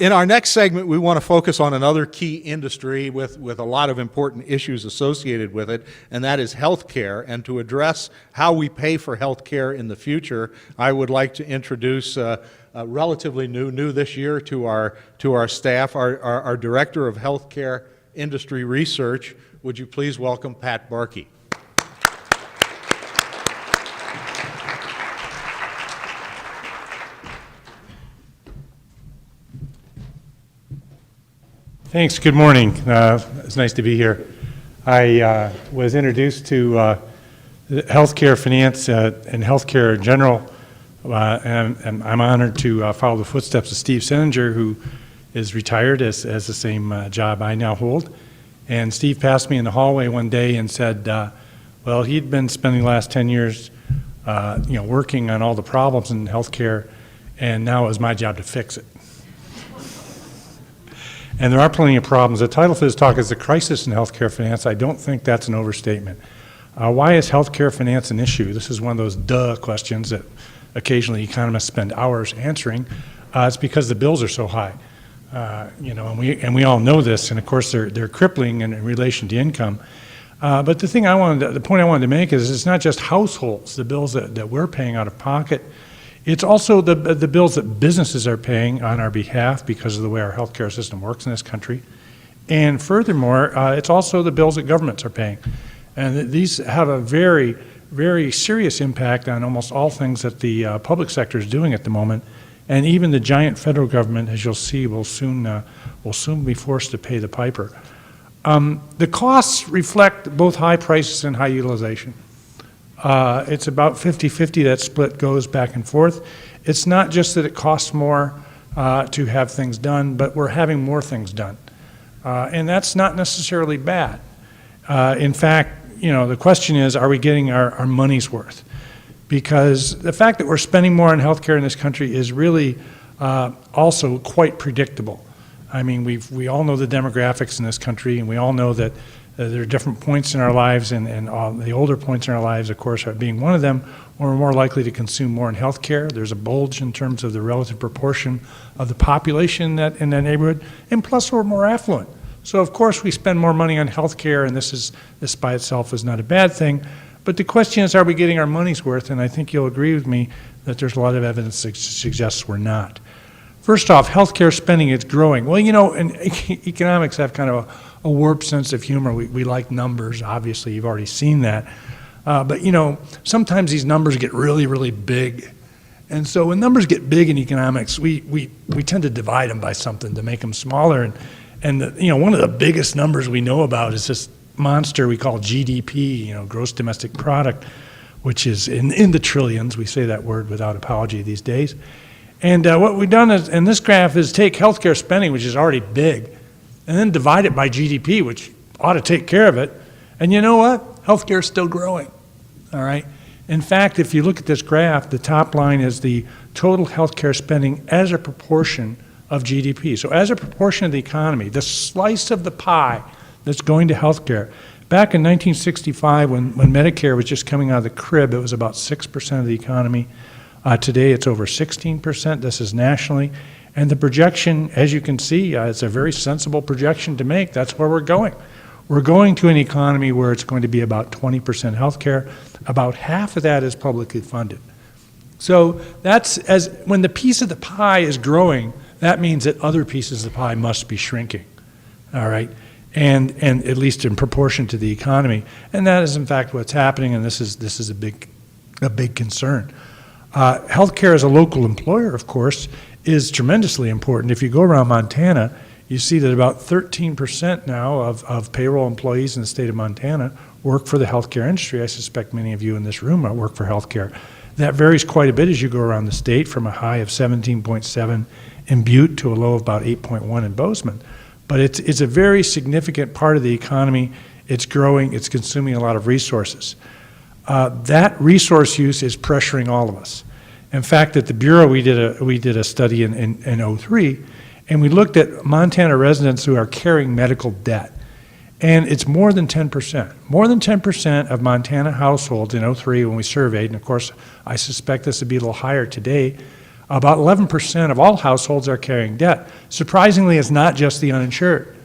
In our next segment, we want to focus on another key industry with a lot of important issues associated with it, and that is healthcare. And to address how we pay for healthcare in the future, I would like to introduce relatively new this year to our staff, our Director of Healthcare Industry Research. Would you please welcome Pat Barkey? Thanks. Good morning. It's nice to be here. I was introduced to healthcare finance and healthcare in general, and I'm honored to follow the footsteps of Steve Senninger, who is retired as the same job I now hold. And Steve passed me in the hallway one day and said, well, he'd been spending the last 10 years working on all the problems in healthcare, and now it was my job to fix it. And there are plenty of problems. The title for this talk is The Crisis in Healthcare Finance. I don't think that's an overstatement. Why is healthcare finance an issue? This is one of those duh questions that occasionally economists spend hours answering. It's because the bills are so high. And we all know this, and of course they're crippling in relation to income. But the point I wanted to make is it's not just households, the bills that we're paying out of pocket. It's also the bills that businesses are paying on our behalf because of the way our healthcare system works in this country. And furthermore, it's also the bills that governments are paying. And these have a very, very serious impact on almost all things that the public sector is doing at the moment. And even the giant federal government, as you'll see, will soon be forced to pay the piper. The costs reflect both high prices and high utilization. It's about 50-50, that split goes back and forth. It's not just that it costs more to have things done, but we're having more things done. And that's not necessarily bad. In fact, the question is, are we getting our money's worth? Because the fact that we're spending more on healthcare in this country is really also quite predictable. I mean, we all know the demographics in this country, and we all know that there are different points in our lives, and the older points in our lives, of course, are being one of them. We're more likely to consume more in healthcare. There's a bulge in terms of the relative proportion of the population in that neighborhood, and plus we're more affluent. So of course we spend more money on healthcare, and this by itself is not a bad thing. But the question is, are we getting our money's worth? And I think you'll agree with me that there's a lot of evidence that suggests we're not. First off, healthcare spending is growing. Well, and economics have kind of a warped sense of humor. We like numbers, obviously, you've already seen that. But sometimes these numbers get really, really big. And so when numbers get big in economics, we tend to divide them by something to make them smaller. And one of the biggest numbers we know about is this monster we call GDP, gross domestic product, which is in the trillions. We say that word without apology these days. And what we've done in this graph is take healthcare spending, which is already big, and then divide it by GDP, which ought to take care of it. And you know what? Healthcare is still growing, all right? In fact, if you look at this graph, the top line is the total healthcare spending as a proportion of GDP. So as a proportion of the economy, the slice of the pie that's going to healthcare. Back in 1965, when Medicare was just coming out of the crib, it was about 6% of the economy. Today, it's over 16%. This is nationally. And the projection, as you can see, it's a very sensible projection to make. That's where we're going. We're going to an economy where it's going to be about 20% healthcare. About half of that is publicly funded. So when the piece of the pie is growing, that means that other pieces of the pie must be shrinking, all right? And at least in proportion to the economy. And that is, in fact, what's happening, and this is a big concern. Healthcare as a local employer, of course, is tremendously important. If you go around Montana, you see that about 13% now of payroll employees in the state of Montana work for the healthcare industry. I suspect many of you in this room work for healthcare. That varies quite a bit as you go around the state, from a high of 17.7 in Butte to a low of about 8.1 in Bozeman. But it's a very significant part of the economy. It's growing, it's consuming a lot of resources. That resource use is pressuring all of us. In fact, at the Bureau, we did a study in 2003, and we looked at Montana residents who are carrying medical debt. And it's more than 10%. More than 10% of Montana households in 2003 when we surveyed, and of course I suspect this would be a little higher today, About 11% of all households are carrying debt. Surprisingly, it's not just the uninsured.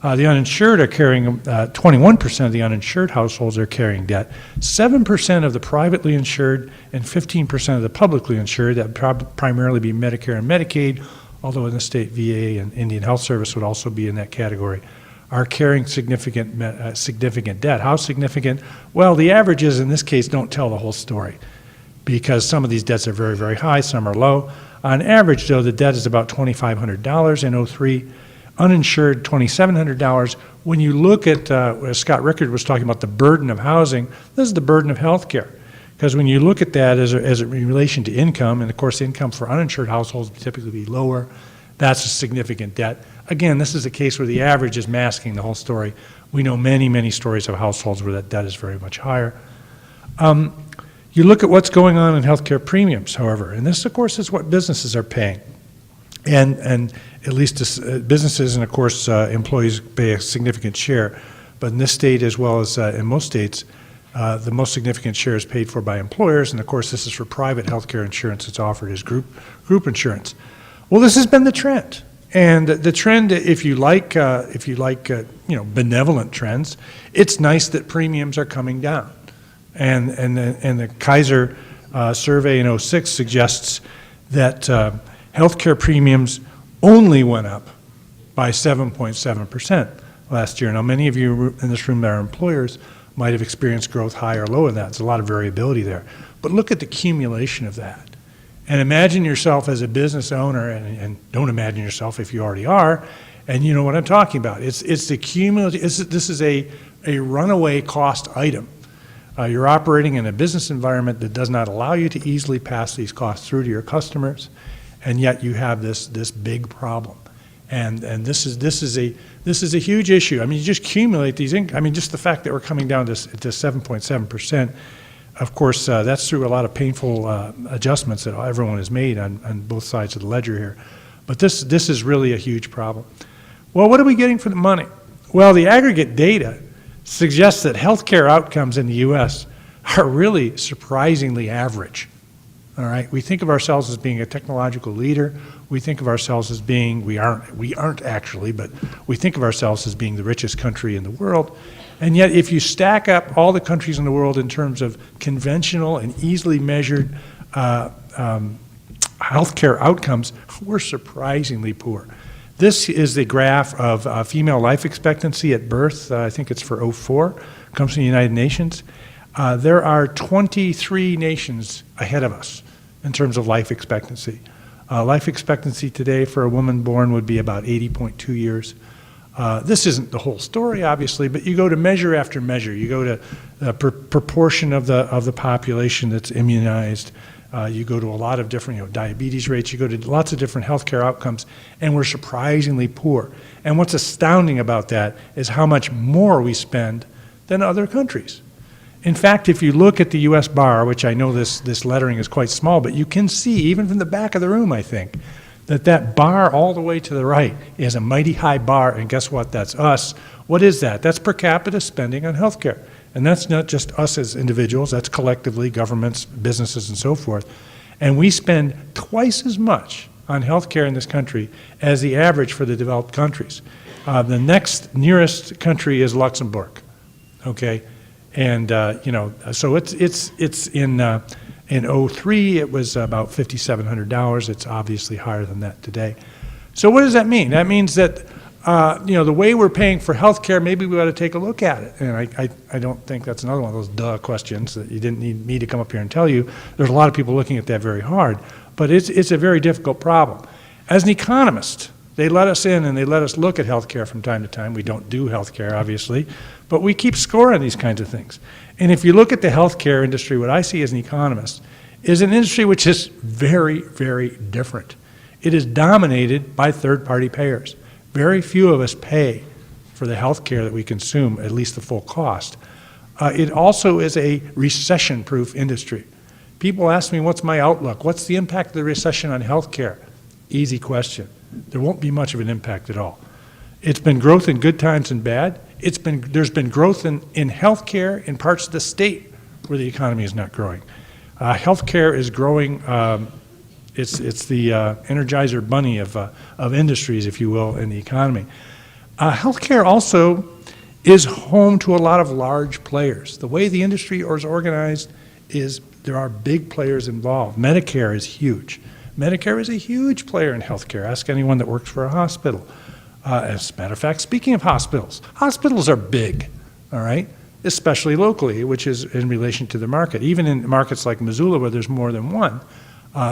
The uninsured are carrying, 21% of the uninsured households are carrying debt. 7% of the privately insured and 15% of the publicly insured, that would primarily be Medicare and Medicaid, although in the state VA and Indian Health Service would also be in that category, are carrying significant debt. How significant? Well, the averages in this case don't tell the whole story because some of these debts are very, very high, some are low. On average, though, the debt is about $2,500 in 03. Uninsured, $2,700. When you look at, as Scott Rickard was talking about the burden of housing, this is the burden of health care. Because when you look at that as in relation to income, and of course income for uninsured households would typically be lower, that's a significant debt. Again, this is a case where the average is masking the whole story. We know many, many stories of households where that debt is very much higher. You look at what's going on in healthcare premiums, however, and this, of course, is what businesses are paying. And at least businesses and, of course, employees pay a significant share. But in this state, as well as in most states, the most significant share is paid for by employers. And, of course, this is for private health care insurance. It's offered as group insurance. Well, this has been the trend. And the trend, if you like, benevolent trends, it's nice that premiums are coming down. And the Kaiser survey in 06 suggests that healthcare premiums only went up by 7.7% last year. Now, many of you in this room that are employers might have experienced growth high or low in that. There's a lot of variability there. But look at the accumulation of that. And imagine yourself as a business owner, and don't imagine yourself if you already are, and you know what I'm talking about. It's the cumulative, this is a runaway cost item. You're operating in a business environment that does not allow you to easily pass these costs through to your customers, and yet you have this big problem. And this is a huge issue. I mean, you just accumulate these just the fact that we're coming down to 7.7%. Of course, that's through a lot of painful adjustments that everyone has made on both sides of the ledger here. But this is really a huge problem. Well, what are we getting for the money? Well, the aggregate data suggests that healthcare outcomes in the U.S. are really surprisingly average. All right, we think of ourselves as being a technological leader. We think of ourselves as being, we aren't actually, but we think of ourselves as being the richest country in the world. And yet, if you stack up all the countries in the world in terms of conventional and easily measured healthcare outcomes, we're surprisingly poor. This is the graph of female life expectancy at birth. I think it's for 04, comes from the United Nations. There are 23 nations ahead of us in terms of life expectancy. Life expectancy today for a woman born would be about 80.2 years. This isn't the whole story, obviously, but you go to measure after measure. You go to the proportion of the population that's immunized. You go to a lot of different, diabetes rates. You go to lots of different healthcare outcomes, and we're surprisingly poor. And what's astounding about that is how much more we spend than other countries. In fact, if you look at the U.S. bar, which I know this lettering is quite small, but you can see, even from the back of the room, I think, that bar all the way to the right is a mighty high bar, and guess what? That's us. What is that? That's per capita spending on healthcare. And that's not just us as individuals, that's collectively governments, businesses, and so forth. And we spend twice as much on healthcare in this country as the average for the developed countries. The next nearest country is Luxembourg, okay? And, so it's in 03, it was about $5,700. It's obviously higher than that today. So what does that mean? That means that, the way we're paying for health care, maybe we ought to take a look at it. And I don't think that's another one of those duh questions that you didn't need me to come up here and tell you. There's a lot of people looking at that very hard. But it's a very difficult problem. As an economist, they let us in and they let us look at health care from time to time. We don't do health care, obviously, but we keep score on these kinds of things. And if you look at the healthcare industry, what I see as an economist is an industry which is very, very different. It is dominated by third-party payers. Very few of us pay for the health care that we consume, at least the full cost. It also is a recession-proof industry. People ask me, what's my outlook? What's the impact of the recession on health care? Easy question. There won't be much of an impact at all. It's been growth in good times and bad. There's been growth in health care in parts of the state where the economy is not growing. Health care is growing It's the Energizer bunny of industries, if you will, in the economy. Healthcare also is home to a lot of large players. The way the industry is organized is there are big players involved. Medicare is huge. Medicare is a huge player in healthcare. Ask anyone that works for a hospital. As a matter of fact, speaking of hospitals, hospitals are big, all right, especially locally, which is in relation to the market. Even in markets like Missoula, where there's more than one,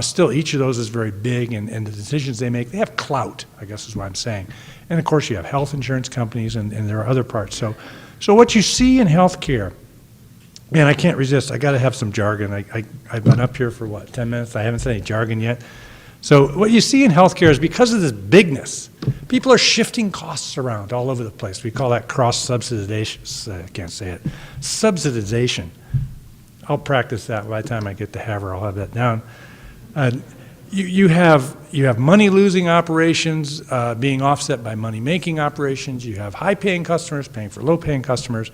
still each of those is very big, and the decisions they make, they have clout, I guess is what I'm saying. And of course, you have health insurance companies, and there are other parts. So what you see in healthcare, and I can't resist, I got to have some jargon. I've been up here for, 10 minutes? I haven't said any jargon yet. So what you see in healthcare is because of this bigness, people are shifting costs around all over the place. We call that cross-subsidization. I can't say it. Subsidization. I'll practice that by the time I get to Havre. I'll have that down. You have money-losing operations being offset by money-making operations. You have high-paying customers paying for low-paying customers.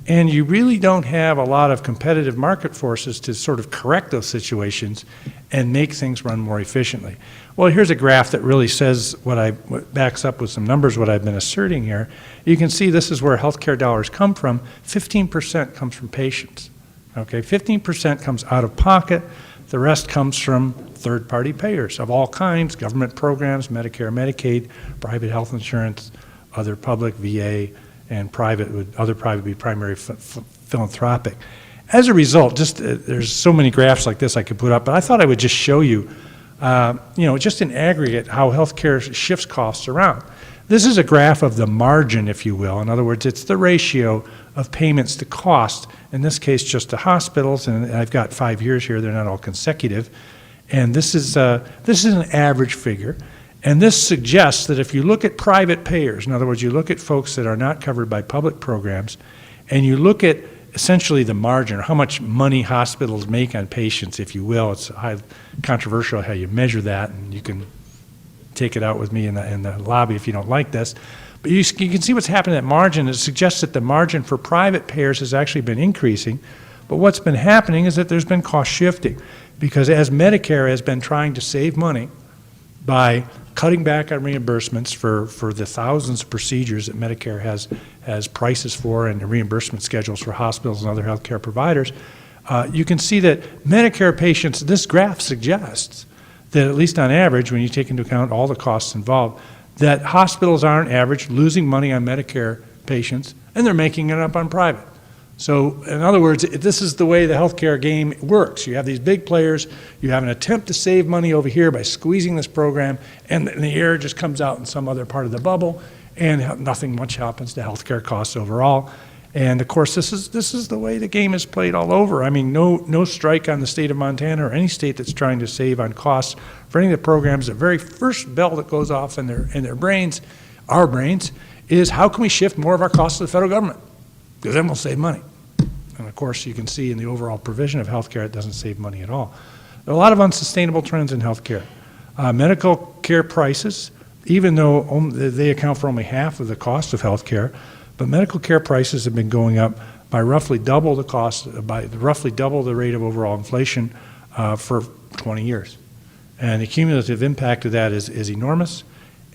And you really don't have a lot of competitive market forces to sort of correct those situations and make things run more efficiently. Well, here's a graph that really says what backs up with some numbers what I've been asserting here. You can see this is where healthcare dollars come from. 15% comes from patients. Okay, 15% comes out of pocket. The rest comes from third-party payers of all kinds, government programs, Medicare, Medicaid, private health insurance, other public, VA, and private would be primary philanthropic. As a result, there's so many graphs like this I could put up, but I thought I would just show you, just in aggregate how healthcare shifts costs around. This is a graph of the margin, if you will. In other words, it's the ratio of payments to cost, in this case just to hospitals, and I've got 5 years here, they're not all consecutive. And this is an average figure. And this suggests that if you look at private payers, in other words, you look at folks that are not covered by public programs, and you look at essentially the margin, or how much money hospitals make on patients, if you will. It's highly controversial how you measure that, and you can take it out with me in the lobby if you don't like this. But you can see what's happening at margin. It suggests that the margin for private payers has actually been increasing. But what's been happening is that there's been cost shifting, because as Medicare has been trying to save money by cutting back on reimbursements for the thousands of procedures that Medicare has prices for and reimbursement schedules for hospitals and other healthcare providers, you can see that Medicare patients, this graph suggests that at least on average, when you take into account all the costs involved, that hospitals are on average losing money on Medicare patients, and they're making it up on private. So in other words, this is the way the healthcare game works. You have these big players, you have an attempt to save money over here by squeezing this program, and the air just comes out in some other part of the bubble, and nothing much happens to healthcare costs overall. And of course, this is the way the game is played all over. I mean, no strike on the state of Montana or any state that's trying to save on costs for any of the programs. The very first bell that goes off in their brains, our brains, is how can we shift more of our costs to the federal government? Because then we'll save money. And of course, you can see in the overall provision of healthcare, it doesn't save money at all. There are a lot of unsustainable trends in healthcare. Medical care prices, even though they account for only half of the cost of healthcare, but medical care prices have been going up by roughly double the cost, by roughly double the rate of overall inflation for 20 years. And the cumulative impact of that is enormous.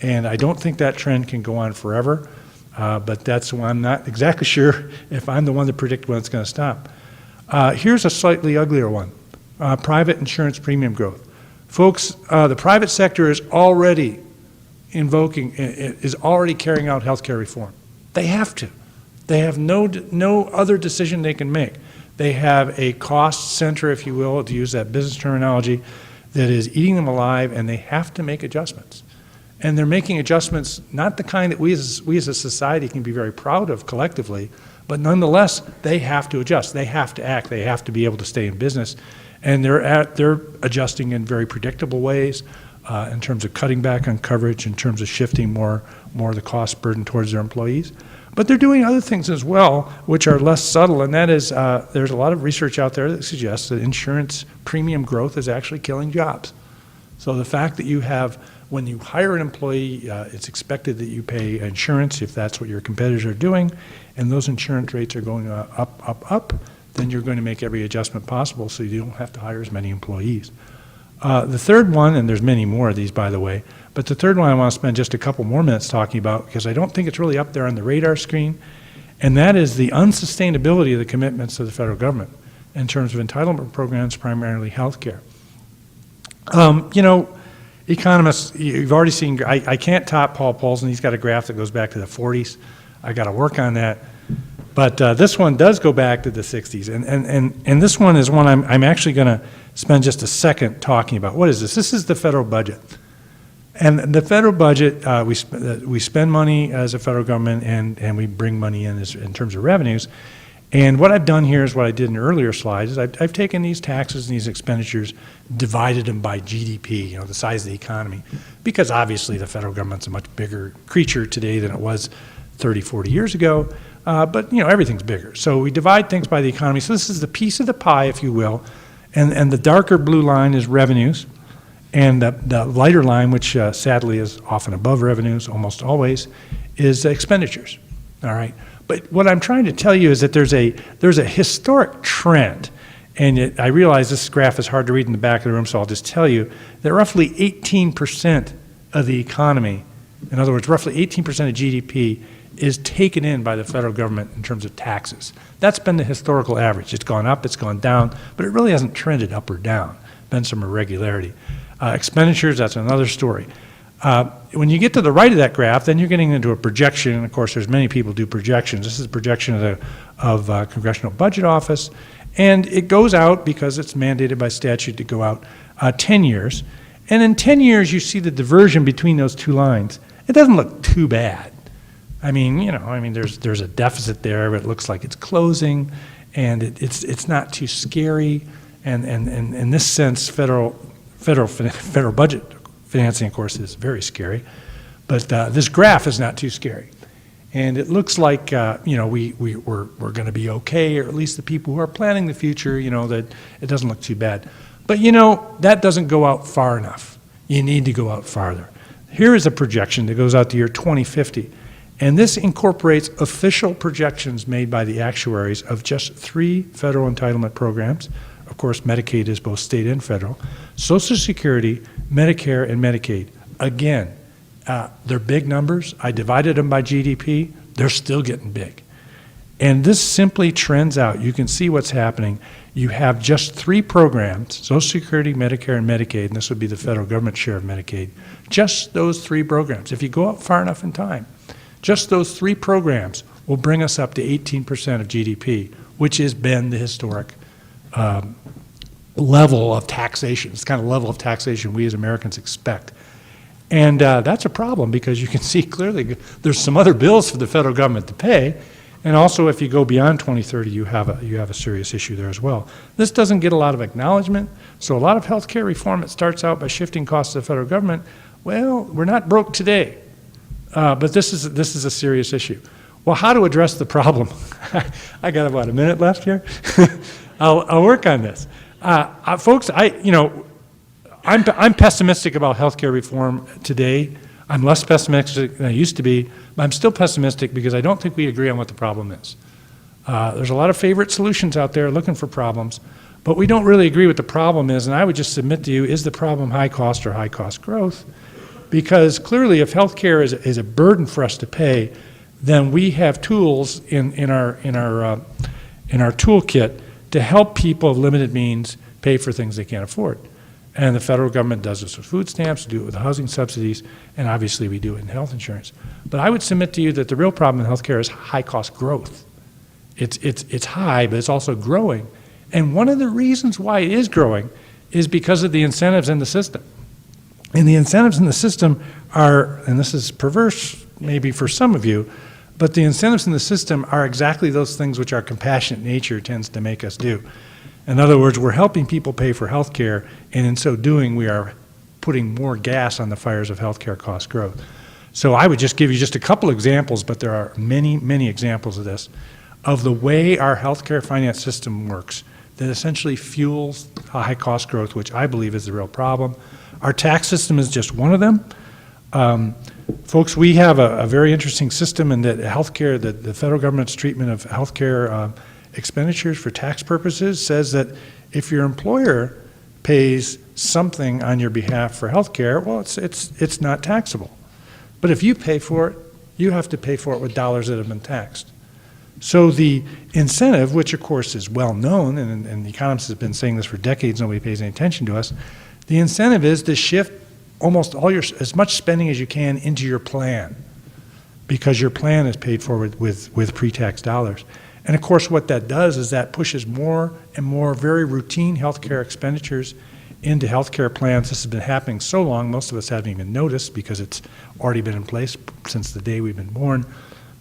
And I don't think that trend can go on forever. But that's why I'm not exactly sure if I'm the one to predict when it's going to stop. Here's a slightly uglier one, private insurance premium growth. Folks, the private sector is already carrying out healthcare reform. They have to. They have no other decision they can make. They have a cost center, if you will, to use that business terminology, that is eating them alive, and they have to make adjustments. And they're making adjustments, not the kind that we as a society can be very proud of collectively, but nonetheless, they have to adjust. They have to act. They have to be able to stay in business. And they're adjusting in very predictable ways in terms of cutting back on coverage, in terms of shifting more of the cost burden towards their employees. But they're doing other things as well, which are less subtle, and that is there's a lot of research out there that suggests that insurance premium growth is actually killing jobs. So the fact that you have, when you hire an employee, it's expected that you pay insurance if that's what your competitors are doing, and those insurance rates are going up, then you're going to make every adjustment possible so you don't have to hire as many employees. The third one, and there's many more of these, by the way, but the third one I want to spend just a couple more minutes talking about because I don't think it's really up there on the radar screen, and that is the unsustainability of the commitments of the federal government in terms of entitlement programs, primarily health care. Economists, you've already seen, I can't top Paul Polzin. He's got a graph that goes back to the 40s. I got to work on that. But this one does go back to the 60s. And this one is one I'm actually going to spend just a second talking about. What is this? This is the federal budget. And the federal budget, we spend money as a federal government and we bring money in in terms of revenues. And what I've done here is what I did in earlier slides, is I've taken these taxes and these expenditures, divided them by GDP, the size of the economy, because obviously the federal government's a much bigger creature today than it was 30, 40 years ago, but everything's bigger. So we divide things by the economy. So this is the piece of the pie, if you will, and the darker blue line is revenues, and the lighter line, which sadly is often above revenues, almost always, is expenditures, all right? But what I'm trying to tell you is that there's a historic trend, and I realize this graph is hard to read in the back of the room, so I'll just tell you that roughly 18% of the economy, in other words, roughly 18% of GDP, is taken in by the federal government in terms of taxes. That's been the historical average. It's gone up, it's gone down, but it really hasn't trended up or down. Been some irregularity. Expenditures, that's another story. When you get to the right of that graph, then you're getting into a projection, and of course there's many people do projections. This is a projection of the Congressional Budget Office, and it goes out because it's mandated by statute to go out 10 years. And in 10 years, you see the diversion between those two lines. It doesn't look too bad. I mean, there's a deficit there, but it looks like it's closing, and it's not too scary. And in this sense, federal budget financing, of course, is very scary, but this graph is not too scary. And it looks like, we're going to be okay, or at least the people who are planning the future, that it doesn't look too bad. But, that doesn't go out far enough. You need to go out farther. Here is a projection that goes out to year 2050. And this incorporates official projections made by the actuaries of just 3 federal entitlement programs. Of course, Medicaid is both state and federal. Social Security, Medicare, and Medicaid. Again, they're big numbers. I divided them by GDP. They're still getting big. And this simply trends out. You can see what's happening. You have just 3 programs, Social Security, Medicare, and Medicaid, and this would be the federal government share of Medicaid. Just those 3 programs. If you go out far enough in time, just those 3 programs will bring us up to 18% of GDP, which has been the historic level of taxation. It's the kind of level of taxation we as Americans expect. And that's a problem because you can see clearly there's some other bills for the federal government to pay. And also, if you go beyond 2030, you have a serious issue there as well. This doesn't get a lot of acknowledgement. So a lot of health care reform that starts out by shifting costs to the federal government, well, we're not broke today. But this is a serious issue. Well, how to address the problem? I got about a minute left here. I'll work on this. Folks, I'm pessimistic about healthcare reform today. I'm less pessimistic than I used to be, but I'm still pessimistic because I don't think we agree on what the problem is. There's a lot of favorite solutions out there looking for problems, but we don't really agree what the problem is, and I would just submit to you, is the problem high cost or high cost growth? Because clearly if healthcare is a burden for us to pay, then we have tools in our toolkit to help people of limited means pay for things they can't afford. And the federal government does this with food stamps, we do it with housing subsidies, and obviously we do it in health insurance. But I would submit to you that the real problem in healthcare is high cost growth. It's high, but it's also growing. And one of the reasons why it is growing is because of the incentives in the system. And the incentives in the system are, and this is perverse maybe for some of you, but the incentives in the system are exactly those things which our compassionate nature tends to make us do. In other words, we're helping people pay for health care, and in so doing, we are putting more gas on the fires of healthcare cost growth. So I would just give you just a couple examples, but there are many, many examples of this, of the way our healthcare finance system works that essentially fuels high cost growth, which I believe is the real problem. Our tax system is just one of them. Folks, we have a very interesting system in that healthcare, the federal government's treatment of healthcare expenditures for tax purposes says that if your employer pays something on your behalf for health care, well, it's not taxable. But if you pay for it, you have to pay for it with dollars that have been taxed. So the incentive, which of course is well known, and the economists have been saying this for decades, nobody pays any attention to us, the incentive is to shift almost as much spending as you can into your plan, because your plan is paid for with pre-tax dollars. And of course what that does is that pushes more and more very routine healthcare expenditures into healthcare plans. This has been happening so long, most of us haven't even noticed because it's already been in place since the day we've been born.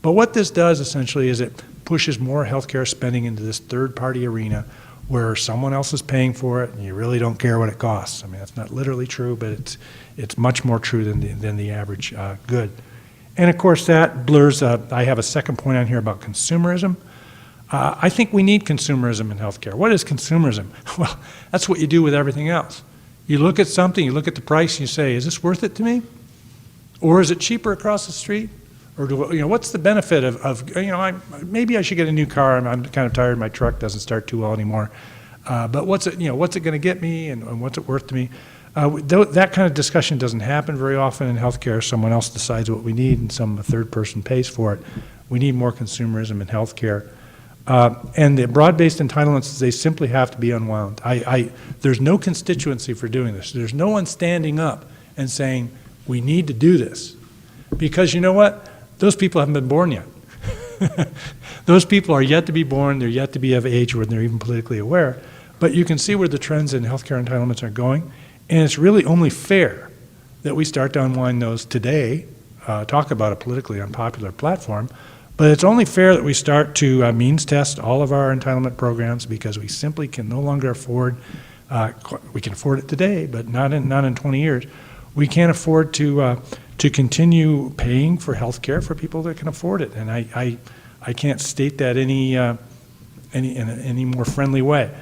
But what this does essentially is it pushes more healthcare spending into this third-party arena where someone else is paying for it and you really don't care what it costs. I mean, that's not literally true, but it's much more true than the average good. And of course that blurs, I have a second point on here about consumerism. I think we need consumerism in healthcare. What is consumerism? Well, that's what you do with everything else. You look at something, you look at the price, and you say, is this worth it to me? Or is it cheaper across the street? Or what's the benefit of maybe I should get a new car. I'm kind of tired. My truck doesn't start too well anymore. But what's it going to get me, and what's it worth to me? That kind of discussion doesn't happen very often in healthcare. Someone else decides what we need, and some third person pays for it. We need more consumerism in healthcare. And the broad-based entitlements, they simply have to be unwound. There's no constituency for doing this. There's no one standing up and saying, we need to do this. Because you know what? Those people haven't been born yet. Those people are yet to be born. They're yet to be of age where they're even politically aware. But you can see where the trends in healthcare entitlements are going. And it's really only fair that we start to unwind those today, talk about a politically unpopular platform. But it's only fair that we start to means test all of our entitlement programs, because we simply can no longer afford, we can afford it today, but not in 20 years. We can't afford to continue paying for health care for people that can afford it. And I can't state that in any more friendly way.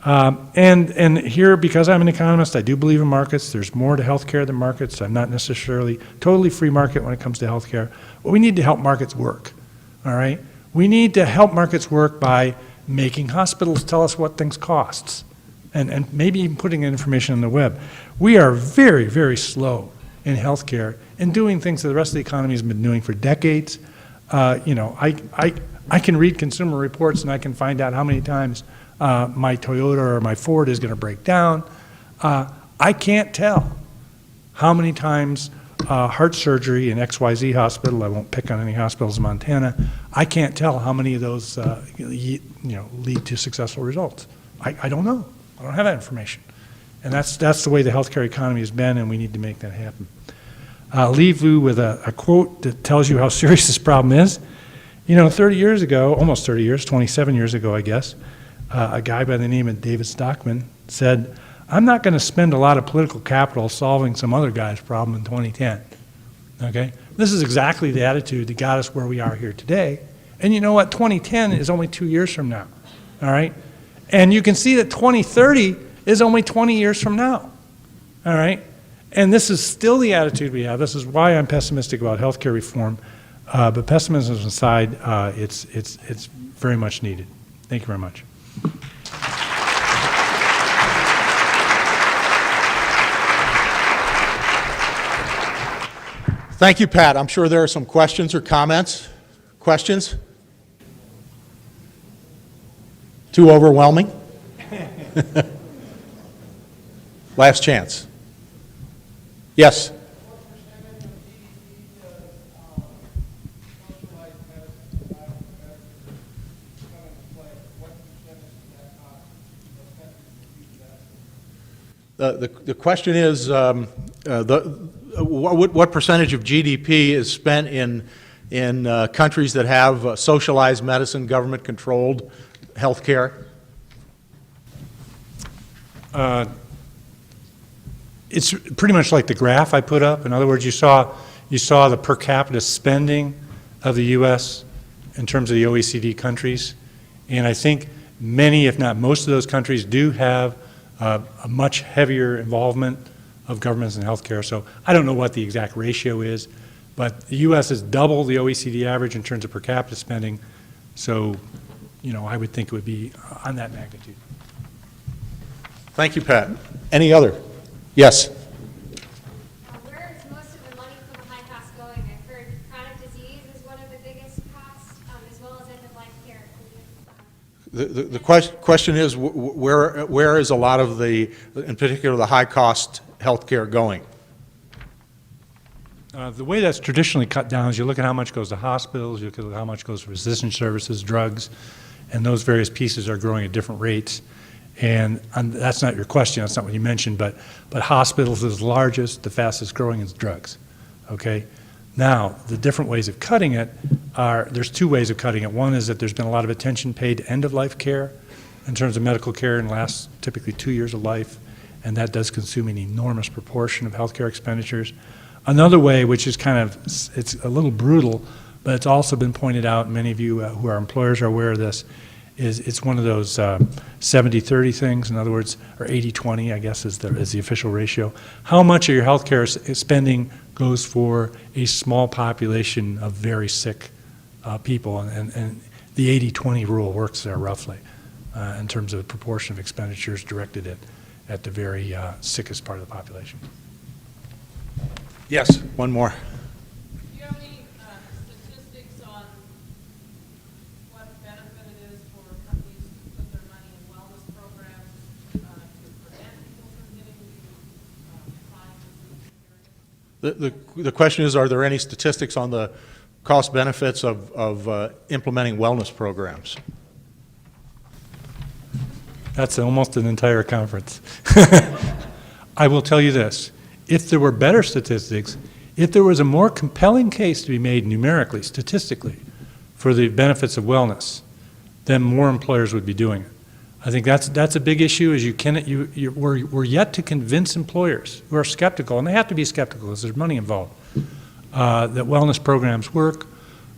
And here, because I'm an economist, I do believe in markets. There's more to health care than markets. I'm not necessarily totally free market when it comes to health care. But we need to help markets work. All right? We need to help markets work by making hospitals tell us what things costs, and maybe even putting information on the web. We are very, very slow in healthcare and doing things that the rest of the economy has been doing for decades. I can read Consumer Reports and I can find out how many times my Toyota or my Ford is going to break down. I can't tell how many times heart surgery in XYZ hospital, I won't pick on any hospitals in Montana, I can't tell how many of those lead to successful results. I don't know. I don't have that information. And that's the way the healthcare economy has been, and we need to make that happen. I'll leave you with a quote that tells you how serious this problem is. 30 years ago, almost 30 years, 27 years ago, I guess, a guy by the name of David Stockman said, I'm not going to spend a lot of political capital solving some other guy's problem in 2010. Okay? This is exactly the attitude that got us where we are here today. And you know what? 2010 is only 2 years from now. All right? And you can see that 2030 is only 20 years from now. All right? And this is still the attitude we have. This is why I'm pessimistic about healthcare reform. But pessimism aside, it's very much needed. Thank you very much. Thank you, Pat. I'm sure there are some questions or comments. Questions? Too overwhelming? Last chance. Yes? The question is, what percentage of GDP is spent in countries that have socialized medicine, government-controlled health care? It's pretty much like the graph I put up. In other words, you saw the per capita spending of the U.S. in terms of the OECD countries, and I think many, if not most of those countries do have a much heavier involvement of governments in healthcare. So I don't know what the exact ratio is, but the U.S. is double the OECD average in terms of per capita spending. So, I would think it would be on that magnitude. Thank you, Pat. Any other? Yes. Where is most of the money for the high cost going? I've heard chronic disease is one of the biggest costs, as well as end-of-life care. The question is, where is a lot of the, in particular, the high-cost healthcare going? The way that's traditionally cut down is you look at how much goes to hospitals, you look at how much goes to physician services, drugs, and those various pieces are growing at different rates. And that's not your question, that's not what you mentioned, but hospitals is the largest, the fastest growing is drugs, okay? Now, the different ways of cutting it are, there's two ways of cutting it. One is that there's been a lot of attention paid to end-of-life care in terms of medical care in the last typically 2 years of life, and that does consume an enormous proportion of healthcare expenditures. Another way, which is kind of, it's a little brutal, but it's also been pointed out, many of you who are employers are aware of this, is it's one of those 70-30 things, in other words, or 80-20, I guess is the official ratio. How much of your healthcare spending goes for a small population of very sick people, and the 80-20 rule works there roughly in terms of the proportion of expenditures directed at the very sickest part of the population. Yes, one more. Do you have any statistics on what benefit it is for companies to put their money in wellness programs to prevent people from getting chronic disease? The question is, are there any statistics on the cost benefits of implementing wellness programs? That's almost an entire conference. I will tell you this. If there were better statistics, if there was a more compelling case to be made numerically, statistically, for the benefits of wellness, then more employers would be doing it. I think that's a big issue, is we're yet to convince employers who are skeptical, and they have to be skeptical because there's money involved, that wellness programs work.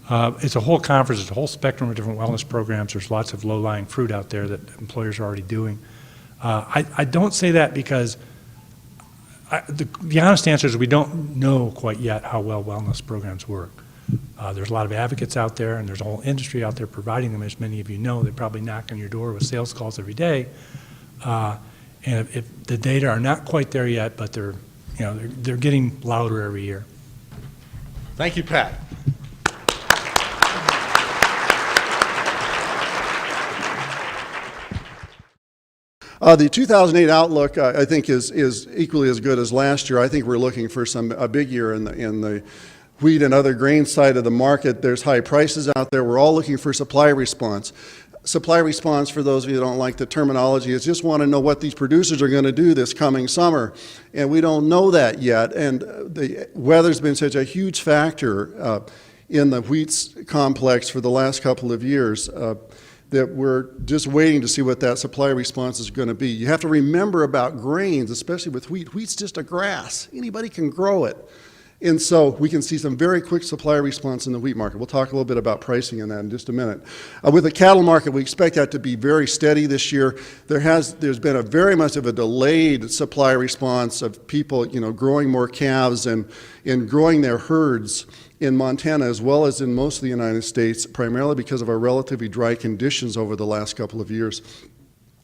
It's a whole conference, it's a whole spectrum of different wellness programs. There's lots of low-lying fruit out there that employers are already doing. I don't say that because the honest answer is we don't know quite yet how well wellness programs work. There's a lot of advocates out there, and there's a whole industry out there providing them. As many of you know, they probably knock on your door with sales calls every day. And if the data are not quite there yet, but they're getting louder every year. Thank you, Pat. The 2008 outlook, I think, is equally as good as last year. I think we're looking for a big year in the wheat and other grain side of the market. There's high prices out there. We're all looking for supply response. Supply response, for those of you who don't like the terminology, is just want to know what these producers are going to do this coming summer. And we don't know that yet. And the weather's been such a huge factor in the wheat complex for the last couple of years. That we're just waiting to see what that supply response is going to be. You have to remember about grains, especially with wheat. Wheat's just a grass. Anybody can grow it. And so we can see some very quick supply response in the wheat market. We'll talk a little bit about pricing in that in just a minute. With the cattle market, we expect that to be very steady this year. There's been a very much of a delayed supply response of people, growing more calves and growing their herds in Montana as well as in most of the United States, primarily because of our relatively dry conditions over the last couple of years.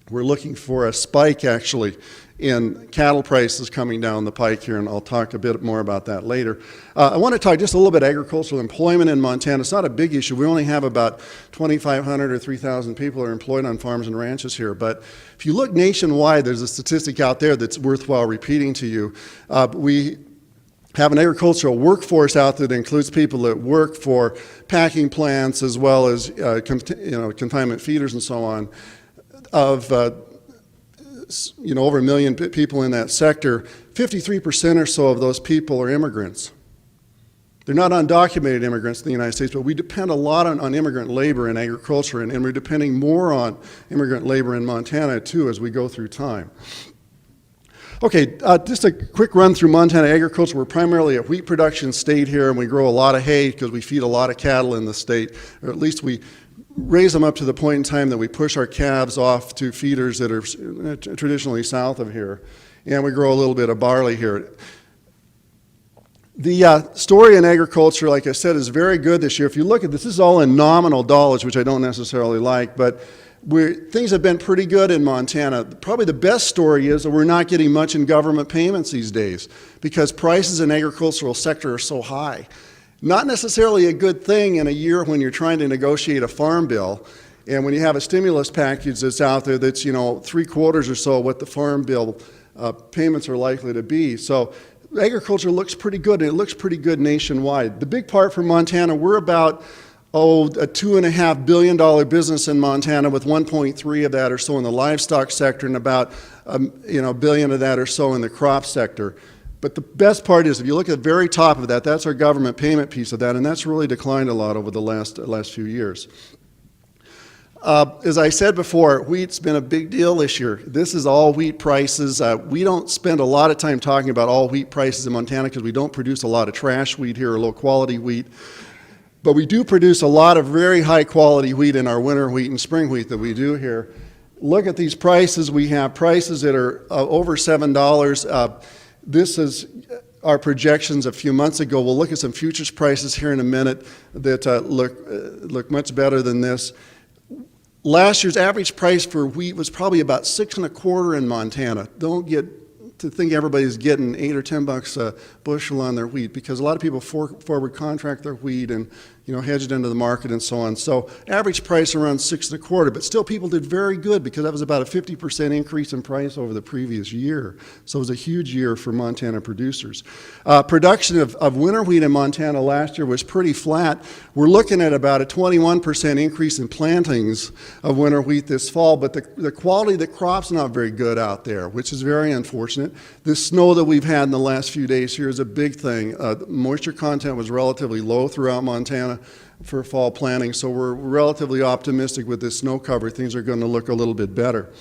We're looking for a spike, actually, in cattle prices coming down the pike here, and I'll talk a bit more about that later. I want to talk just a little bit agricultural employment in Montana. It's not a big issue. We only have about 2,500 or 3,000 people are employed on farms and ranches here. But if you look nationwide, there's a statistic out there that's worthwhile repeating to you. We have an agricultural workforce out there that includes people that work for packing plants as well as confinement feeders and so on, of over 1 million people in that sector. 53% or so of those people are immigrants. They're not undocumented immigrants in the United States, but we depend a lot on immigrant labor in agriculture, and we're depending more on immigrant labor in Montana too as we go through time. Okay, just a quick run through Montana agriculture. We're primarily a wheat production state here, and we grow a lot of hay because we feed a lot of cattle in the state, or at least we raise them up to the point in time that we push our calves off to feeders that are traditionally south of here. And we grow a little bit of barley here. The story in agriculture, like I said, is very good this year. If you look at this is all in nominal dollars, which I don't necessarily like, but Things have been pretty good in Montana. Probably the best story is that we're not getting much in government payments these days because prices in the agricultural sector are so high. Not necessarily a good thing in a year when you're trying to negotiate a farm bill, and when you have a stimulus package that's out there that's, 3/4 or so what the farm bill payments are likely to be. So agriculture looks pretty good, and it looks pretty good nationwide. The big part for Montana, we're about a $2.5 billion business in Montana, with 1.3 of that or so in the livestock sector, and about $1 billion of that or so in the crop sector. But the best part is, if you look at the very top of that, that's our government payment piece of that, and that's really declined a lot over the last few years. As I said before, wheat's been a big deal this year. This is all wheat prices. We don't spend a lot of time talking about all wheat prices in Montana because we don't produce a lot of trash wheat here or low-quality wheat. But we do produce a lot of very high-quality wheat in our winter wheat and spring wheat that we do here. Look at these prices. We have prices that are over $7. This is our projections a few months ago. We'll look at some futures prices here in a minute that look much better than this. Last year's average price for wheat was probably about $6.25 in Montana. Don't get to think everybody's getting $8 or $10 a bushel on their wheat, because a lot of people forward contract their wheat and hedge it into the market and so on. So average price around $6.25, but still people did very good because that was about a 50% increase in price over the previous year. So it was a huge year for Montana producers. Production of winter wheat in Montana last year was pretty flat. We're looking at about a 21% increase in plantings of winter wheat this fall, but the quality of the crop's not very good out there, which is very unfortunate. The snow that we've had in the last few days here is a big thing. Moisture content was relatively low throughout Montana for fall planting, so we're relatively optimistic with this snow cover. Things are going to look a little bit better.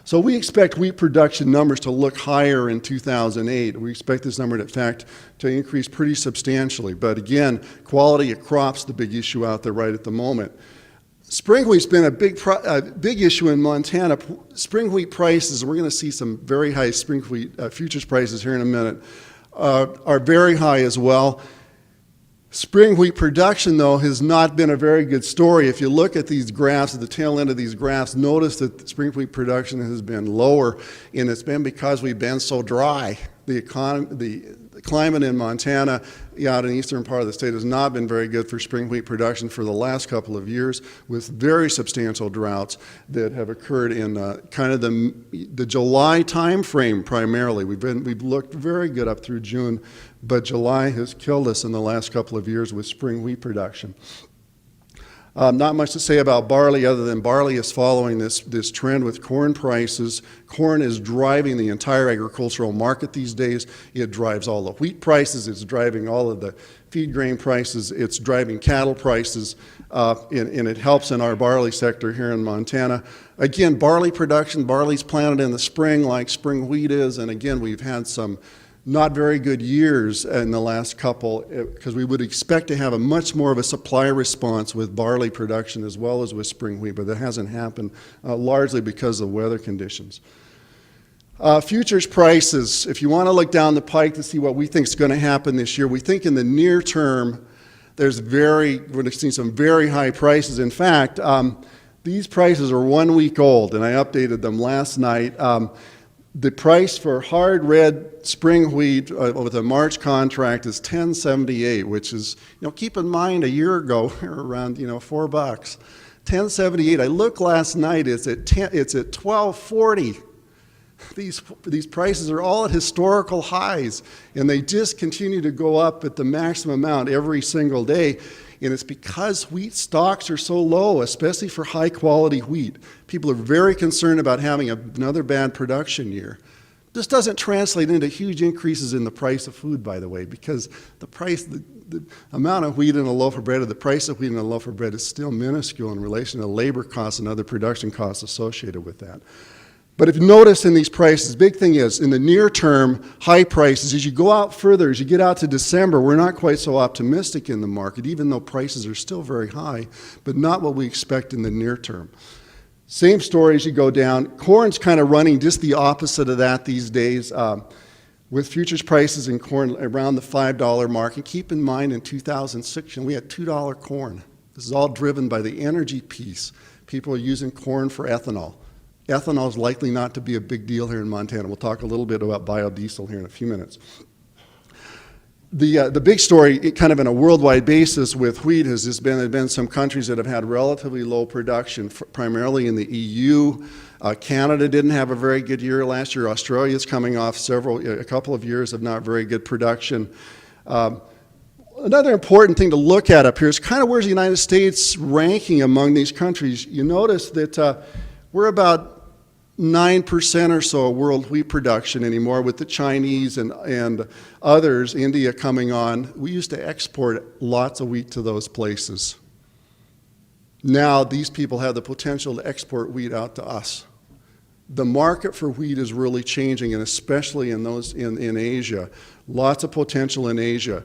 So we expect wheat production numbers to look higher in 2008. We expect this number, in fact, to increase pretty substantially. But again, quality of crops, the big issue out there right at the moment. Spring wheat's been a big issue in Montana. Spring wheat prices, and we're going to see some very high spring wheat futures prices here in a minute, are very high as well. Spring wheat production, though, has not been a very good story. If you look at these graphs, at the tail end of these graphs, notice that spring wheat production has been lower, and it's been because we've been so dry. The climate in Montana, out in the eastern part of the state, has not been very good for spring wheat production for the last couple of years, with very substantial droughts that have occurred in kind of the July time frame primarily. We've looked very good up through June, but July has killed us in the last couple of years with spring wheat production. Not much to say about barley other than barley is following this trend with corn prices. Corn is driving the entire agricultural market these days. It drives all the wheat prices. It's driving all of the feed grain prices. It's driving cattle prices, and it helps in our barley sector here in Montana. Again, barley production, barley's planted in the spring like spring wheat is, and again, we've had some not very good years in the last couple, because we would expect to have a much more of a supply response with barley production as well as with spring wheat, but that hasn't happened largely because of weather conditions. Futures prices, if you want to look down the pike to see what we think is going to happen this year, we think in the near term we're going to see some very high prices. In fact, these prices are 1 week old, and I updated them last night. The price for hard red spring wheat with a March contract is $10.78, which is, keep in mind a year ago, around, $4. $10.78. I looked last night, it's at $12.40. These prices are all at historical highs, and they just continue to go up at the maximum amount every single day. And it's because wheat stocks are so low, especially for high quality wheat. People are very concerned about having another bad production year. This doesn't translate into huge increases in the price of food, by the way, because the amount of wheat in a loaf of bread, or the price of wheat in a loaf of bread, is still minuscule in relation to labor costs and other production costs associated with that. But if you notice in these prices, the big thing is, in the near term, high prices. As you go out further, as you get out to December, we're not quite so optimistic in the market, even though prices are still very high, but not what we expect in the near term. Same story as you go down. Corn's kind of running just the opposite of that these days, with futures prices in corn around the $5 mark. And keep in mind, in 2006, we had $2 corn. This is all driven by the energy piece. People are using corn for ethanol. Ethanol is likely not to be a big deal here in Montana. We'll talk a little bit about biodiesel here in a few minutes. The big story, kind of on a worldwide basis with wheat, has just been there have been some countries that have had relatively low production, primarily in the EU. Canada didn't have a very good year last year. Australia's coming off a couple of years of not very good production. Another important thing to look at up here is kind of where's the United States ranking among these countries. You notice that we're about 9% or so of world wheat production anymore, with the Chinese and others, India coming on. We used to export lots of wheat to those places. Now these people have the potential to export wheat out to us. The market for wheat is really changing, and especially in Asia. Lots of potential in Asia.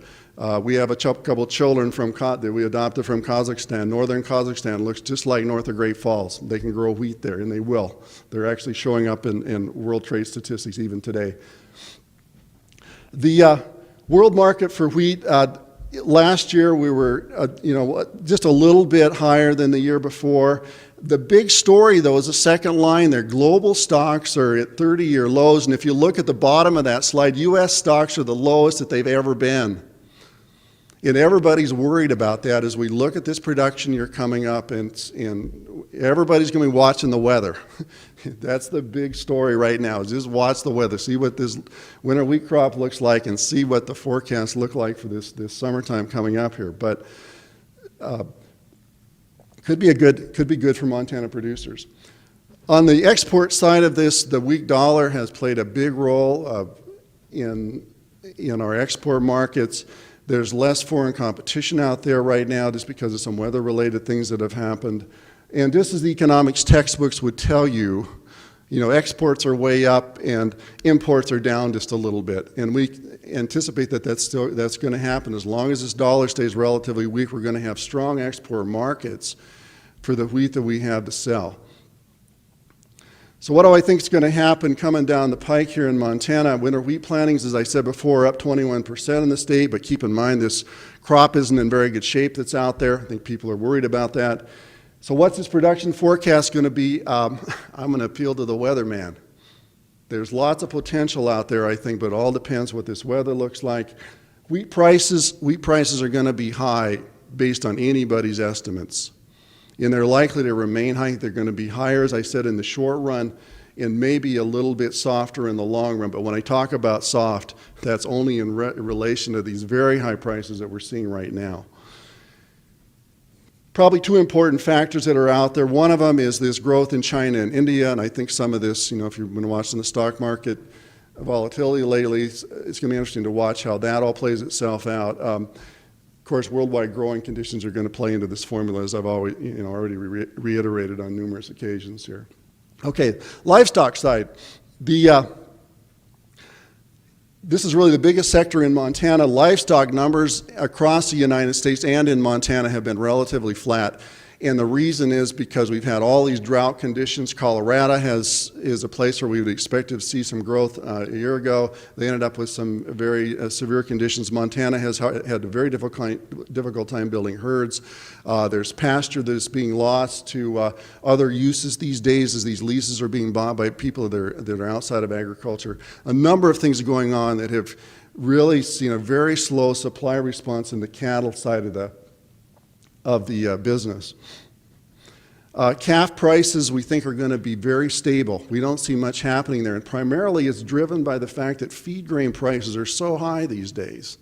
We have a couple of children that we adopted from Kazakhstan. Northern Kazakhstan looks just like north of Great Falls. They can grow wheat there, and they will. They're actually showing up in World Trade statistics even today. The world market for wheat, last year we were just a little bit higher than the year before. The big story, though, is the second line there. Global stocks are at 30-year lows, and if you look at the bottom of that slide, U.S. stocks are the lowest that they've ever been. And everybody's worried about that as we look at this production year coming up, and everybody's going to be watching the weather. That's the big story right now, is just watch the weather, see what this winter wheat crop looks like, and see what the forecasts look like for this summertime coming up here. But could be good for Montana producers. On the export side of this, the weak dollar has played a big role in our export markets. There's less foreign competition out there right now just because of some weather-related things that have happened. And just as the economics textbooks would tell you, exports are way up and imports are down just a little bit. And we anticipate that that's going to happen. As long as this dollar stays relatively weak, we're going to have strong export markets for the wheat that we have to sell. So what do I think is going to happen coming down the pike here in Montana? Winter wheat plantings, as I said before, are up 21% in the state, but keep in mind this crop isn't in very good shape that's out there. I think people are worried about that. So what's this production forecast going to be? I'm going to appeal to the weatherman. There's lots of potential out there, I think, but it all depends what this weather looks like. Wheat prices are going to be high based on anybody's estimates. And they're likely to remain high. They're going to be higher, as I said, in the short run, and maybe a little bit softer in the long run. But when I talk about soft, that's only in relation to these very high prices that we're seeing right now. Probably two important factors that are out there. One of them is this growth in China and India, and I think some of this, if you've been watching the stock market volatility lately, it's going to be interesting to watch how that all plays itself out. Of course, worldwide growing conditions are going to play into this formula, as I've always, already reiterated on numerous occasions here. Okay, livestock side. This is really the biggest sector in Montana. Livestock numbers across the United States and in Montana have been relatively flat. And the reason is because we've had all these drought conditions. Colorado is a place where we would expect to see some growth a year ago. They ended up with some very severe conditions. Montana has had a very difficult time building herds. There's pasture that is being lost to other uses these days as these leases are being bought by people that are outside of agriculture. A number of things going on that have really seen a very slow supply response in the cattle side of the business. Calf prices we think are going to be very stable. We don't see much happening there, and primarily it's driven by the fact that feed grain prices are so high these days.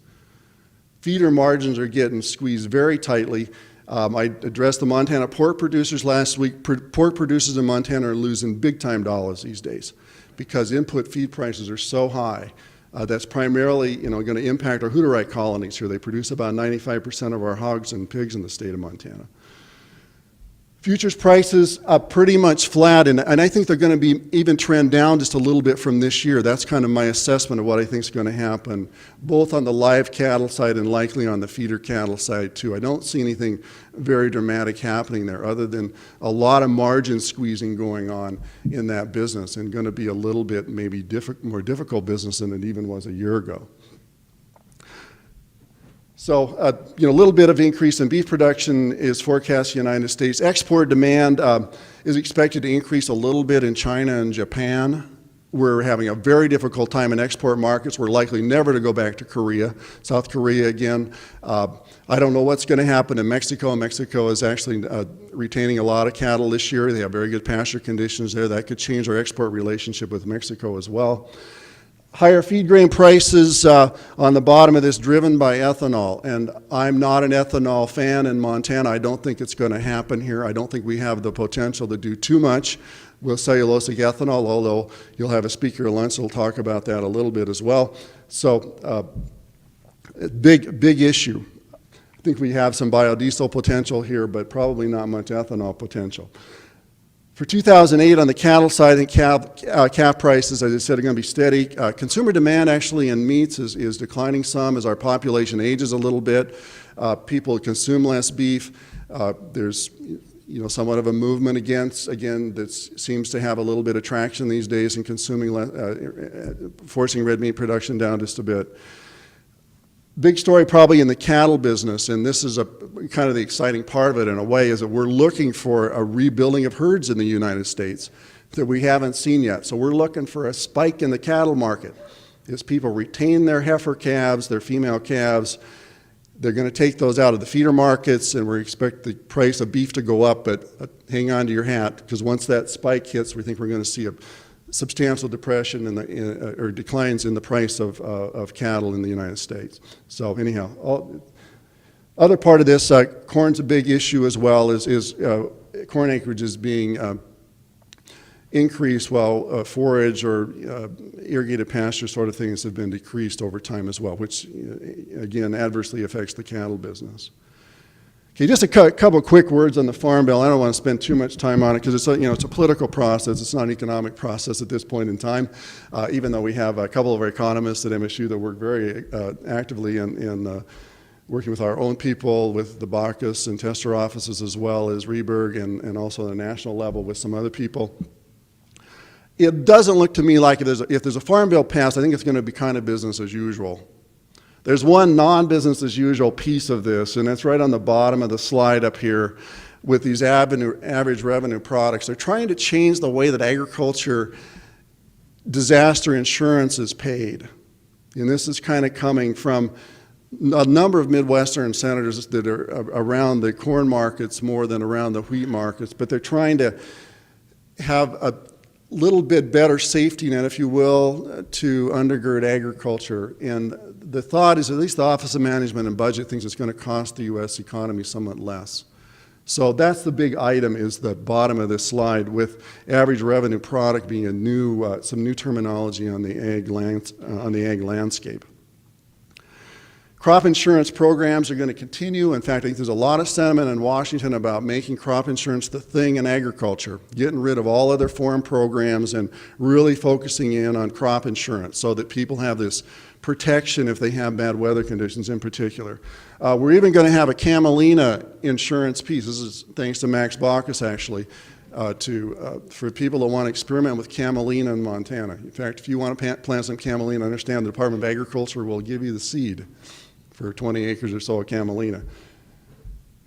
Feeder margins are getting squeezed very tightly. I addressed the Montana pork producers last week. Pork producers in Montana are losing big time dollars these days because input feed prices are so high. That's primarily going to impact our Hutterite colonies here. They produce about 95% of our hogs and pigs in the state of Montana. Futures prices are pretty much flat, and I think they're going to be even trend down just a little bit from this year. That's kind of my assessment of what I think is going to happen, both on the live cattle side and likely on the feeder cattle side too. I don't see anything very dramatic happening there other than a lot of margin squeezing going on in that business, and going to be a little bit maybe more difficult business than it even was a year ago. So, a little bit of increase in beef production is forecast in the United States. Export demand is expected to increase a little bit in China and Japan. We're having a very difficult time in export markets. We're likely never to go back to Korea. South Korea, again, I don't know what's going to happen in Mexico. Mexico is actually retaining a lot of cattle this year. They have very good pasture conditions there. That could change our export relationship with Mexico as well. Higher feed grain prices on the bottom of this, driven by ethanol. And I'm not an ethanol fan in Montana. I don't think it's going to happen here. I don't think we have the potential to do too much with cellulosic ethanol, although you'll have a speaker at lunch that'll talk about that a little bit as well. So, big issue. I think we have some biodiesel potential here, but probably not much ethanol potential. For 2008, on the cattle side, I think calf prices, as I said, are going to be steady. Consumer demand actually in meats is declining some as our population ages a little bit. People consume less beef. There's somewhat of a movement that seems to have a little bit of traction these days in consuming, forcing red meat production down just a bit. Big story probably in the cattle business, and this is kind of the exciting part of it in a way, is that we're looking for a rebuilding of herds in the United States that we haven't seen yet. So we're looking for a spike in the cattle market. As people retain their heifer calves, their female calves, they're going to take those out of the feeder markets, and we expect the price of beef to go up, but hang on to your hat, because once that spike hits, we think we're going to see a substantial depression or declines in the price of cattle in the United States. So anyhow, other part of this, corn's a big issue as well, is corn acreage is being increased while forage or irrigated pasture sort of things have been decreased over time as well, which again adversely affects the cattle business. Okay, just a couple of quick words on the Farm Bill. I don't want to spend too much time on it because it's a political process. It's not an economic process at this point in time, even though we have a couple of our economists at MSU that work very actively in working with our own people, with the Baucus and Tester offices, as well as Rehberg, and also on a national level with some other people. It doesn't look to me like if there's a Farm Bill passed, I think it's going to be kind of business as usual. There's one non-business as usual piece of this, and it's right on the bottom of the slide up here with these average revenue products. They're trying to change the way that agriculture disaster insurance is paid. And this is kind of coming from a number of Midwestern senators that are around the corn markets more than around the wheat markets, but they're trying to have a little bit better safety net, if you will, to undergird agriculture. And the thought is, at least the Office of Management and Budget thinks it's going to cost the U.S. economy somewhat less. So that's the big item, is the bottom of this slide, with average revenue product being some new terminology on the ag landscape. Crop insurance programs are going to continue. In fact, I think there's a lot of sentiment in Washington about making crop insurance the thing in agriculture, getting rid of all other foreign programs and really focusing in on crop insurance so that people have this protection if they have bad weather conditions in particular. We're even going to have a camelina insurance piece. This is thanks to Max Baucus, actually, for people that want to experiment with camelina in Montana. In fact, if you want to plant some camelina, understand the Department of Agriculture will give you the seed for 20 acres or so of camelina.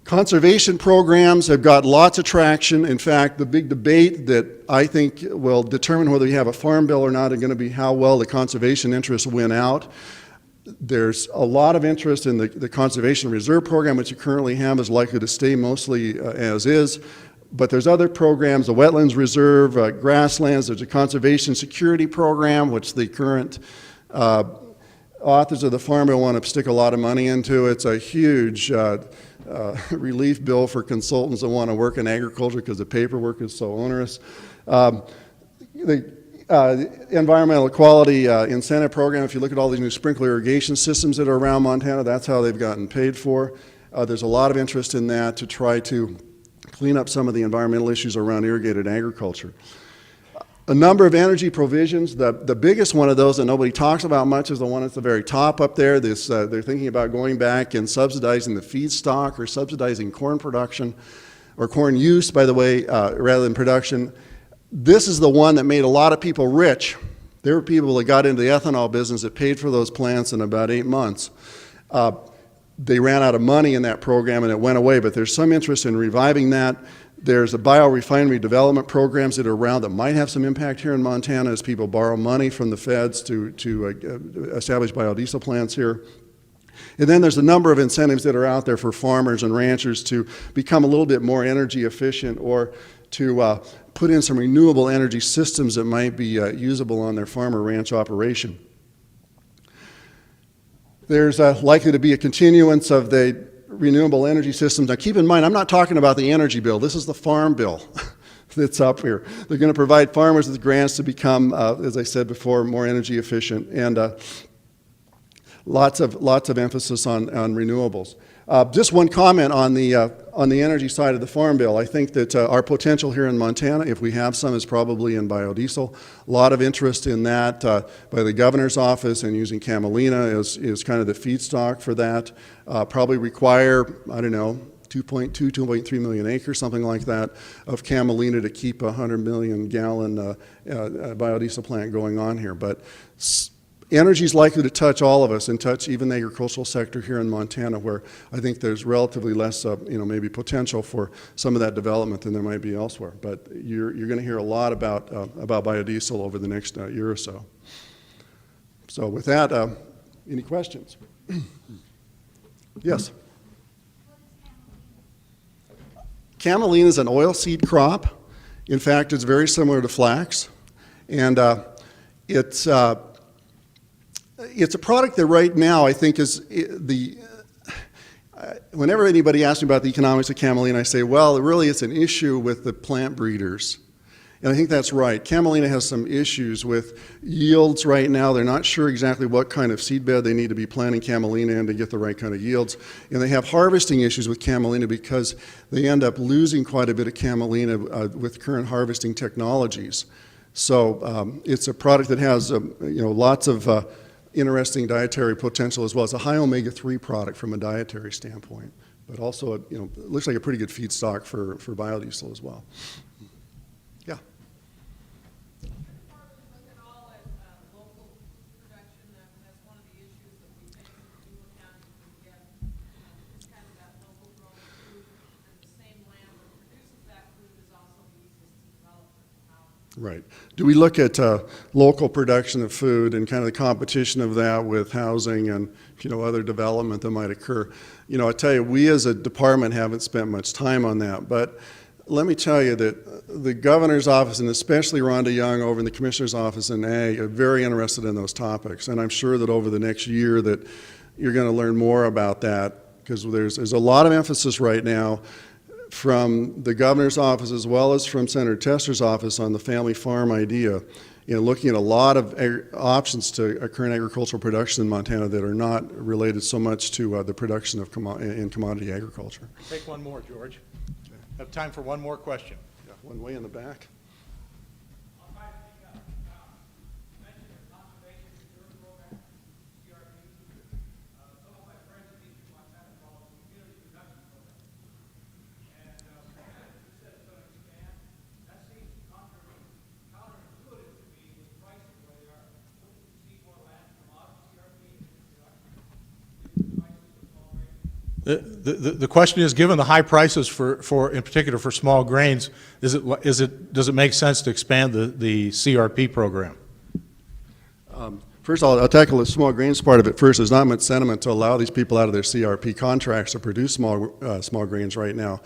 Conservation programs have got lots of traction. In fact, the big debate that I think will determine whether you have a farm bill or not is going to be how well the conservation interests win out. There's a lot of interest in the Conservation Reserve Program, which you currently have is likely to stay mostly as is. But there's other programs, the Wetlands Reserve, grasslands. There's a Conservation Security Program, which the current authors of the Farm Bill want to stick a lot of money into. It's a huge relief bill for consultants that want to work in agriculture because the paperwork is so onerous. The environmental equality incentive program, if you look at all these new sprinkler irrigation systems that are around Montana, that's how they've gotten paid for. There's a lot of interest in that to try to clean up some of the environmental issues around irrigated agriculture. A number of energy provisions. The biggest one of those that nobody talks about much is the one at the very top up there. They're thinking about going back and subsidizing the feedstock or subsidizing corn production, or corn use, by the way, rather than production. This is the one that made a lot of people rich. There were people that got into the ethanol business that paid for those plants in about 8 months. they ran out of money in that program and it went away, but there's some interest in reviving that. There's a biorefinery development programs that are around that might have some impact here in Montana as people borrow money from the feds to establish biodiesel plants here. And then there's a number of incentives that are out there for farmers and ranchers to become a little bit more energy efficient or to put in some renewable energy systems that might be usable on their farm or ranch operation. There's likely to be a continuance of the renewable energy systems. Now keep in mind, I'm not talking about the energy bill. This is the farm bill that's up here. They're going to provide farmers with grants to become, as I said before, more energy efficient, and lots of emphasis on renewables. Just one comment on the energy side of the farm bill. I think that our potential here in Montana, if we have some, is probably in biodiesel. A lot of interest in that by the governor's office, and using camelina is kind of the feedstock for that. Probably require, I don't know, 2.3 million acres, something like that, of camelina to keep a 100 million gallon biodiesel plant going on here. But energy is likely to touch all of us and touch even the agricultural sector here in Montana, where I think there's relatively less, maybe potential for some of that development than there might be elsewhere. But you're going to hear a lot about biodiesel over the next year or so. So with that, any questions? Yes? Camelina is an oilseed crop. In fact, it's very similar to flax, and it's a product that right now I think is whenever anybody asks me about the economics of camelina, I say, well, really it's an issue with the plant breeders. And I think that's right. Camelina has some issues with yields right now. They're not sure exactly what kind of seed bed they need to be planting camelina in to get the right kind of yields. And they have harvesting issues with camelina because they end up losing quite a bit of camelina with current harvesting technologies. So it's a product that has lots of interesting dietary potential as well. It's a high omega-3 product from a dietary standpoint, but also it looks like a pretty good feedstock for biodiesel as well. Yeah. Look at all at local production. That's one of the issues that we take into account. We get kind of that local grown food, and the same land that produces that food is also the easiest to develop. Right. Do we look at local production of food and kind of the competition of that with housing and other development that might occur? I tell you, we as a department haven't spent much time on that, but let me tell you that the governor's office, and especially Rhonda Young over in the commissioner's office in Ag, are very interested in those topics. And I'm sure that over the next year that you're going to learn more about that, because there's a lot of emphasis right now from the governor's office as well as from Senator Tester's office on the family farm idea, looking at a lot of options to current agricultural production in Montana that are not related so much to the production of in commodity agriculture. Take one more, George. Have time for one more question. Yeah, one way in the back. The question is, given the high prices for in particular for small grains, does it make sense to expand the CRP program? First of all, I'll tackle the small grains part of it first. There's not much sentiment to allow these people out of their CRP contracts to produce small grains right now.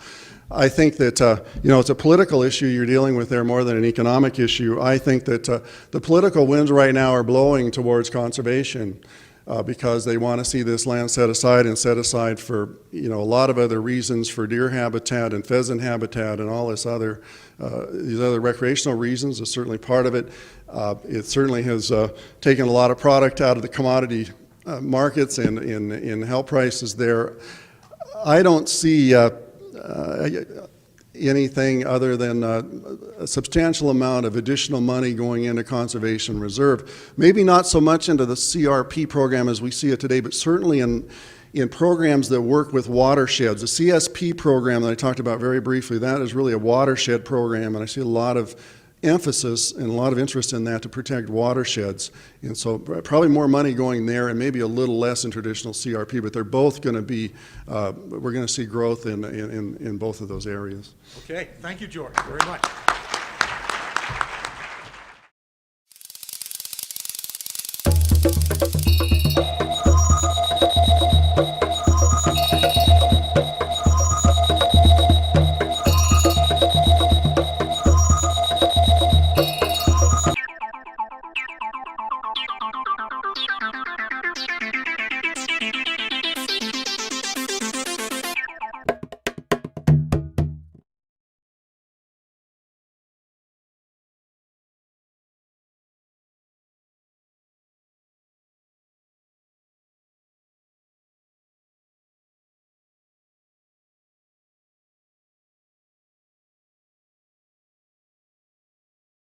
I think that it's a political issue you're dealing with there more than an economic issue. I think that the political winds right now are blowing towards conservation. Because they want to see this land set aside for a lot of other reasons, for deer habitat and pheasant habitat and all these other recreational reasons is certainly part of it. It certainly has taken a lot of product out of the commodity markets and in help prices there. I don't see anything other than a substantial amount of additional money going into conservation reserve. Maybe not so much into the CRP program as we see it today, but certainly in programs that work with watersheds. The CSP program that I talked about very briefly, that is really a watershed program, and I see a lot of emphasis and a lot of interest in that to protect watersheds. And so probably more money going there and maybe a little less in traditional CRP, but they're both going to be, we're going to see growth in both of those areas. Okay, thank you, George, very much.